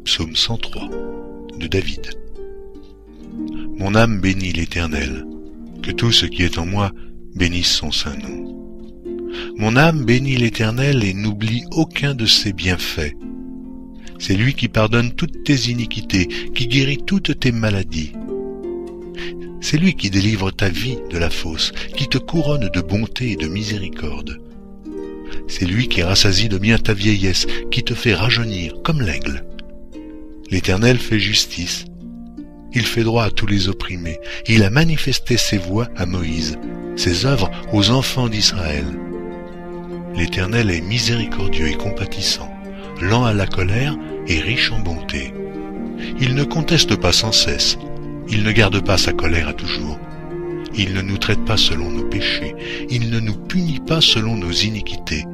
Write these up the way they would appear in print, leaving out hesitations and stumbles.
Psaume 103 de David. Mon âme bénit l'Éternel, que tout ce qui est en moi bénisse son saint nom. Mon âme bénit l'Éternel et n'oublie aucun de ses bienfaits. C'est lui qui pardonne toutes tes iniquités, qui guérit toutes tes maladies. C'est lui qui délivre ta vie de la fosse, qui te couronne de bonté et de miséricorde. C'est lui qui rassasie de bien ta vieillesse, qui te fait rajeunir comme l'aigle. L'Éternel fait justice. Il fait droit à tous les opprimés. Il a manifesté ses voies à Moïse, ses œuvres aux enfants d'Israël. L'Éternel est miséricordieux et compatissant, lent à la colère et riche en bonté. Il ne conteste pas sans cesse. Il ne garde pas sa colère à toujours. Il ne nous traite pas selon nos péchés. Il ne nous punit pas selon nos iniquités.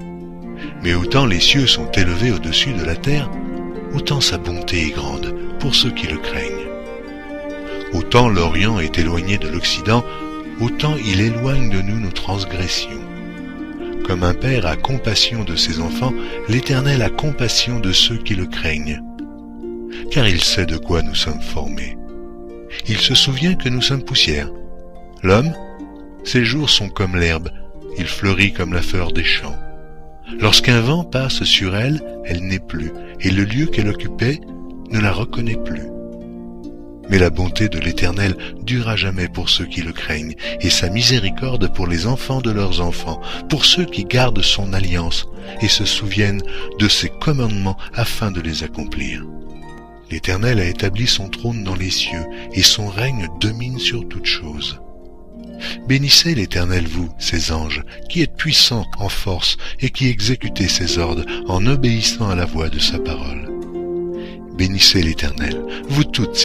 Mais autant les cieux sont élevés au-dessus de la terre, autant sa bonté est grande pour ceux qui le craignent. Autant l'Orient est éloigné de l'Occident, autant il éloigne de nous nos transgressions. Comme un père a compassion de ses enfants, l'Éternel a compassion de ceux qui le craignent. Car il sait de quoi nous sommes formés. Il se souvient que nous sommes poussière. L'homme, ses jours sont comme l'herbe, il fleurit comme la fleur des champs. Lorsqu'un vent passe sur elle, elle n'est plus, et le lieu qu'elle occupait ne la reconnaît plus. Mais la bonté de l'Éternel dure à jamais pour ceux qui le craignent, et sa miséricorde pour les enfants de leurs enfants, pour ceux qui gardent son alliance et se souviennent de ses commandements afin de les accomplir. L'Éternel a établi son trône dans les cieux, et son règne domine sur toutes choses. Bénissez l'Éternel, vous, ses anges, qui êtes puissants en force et qui exécutez ses ordres en obéissant à la voix de sa parole. Bénissez l'Éternel, vous toutes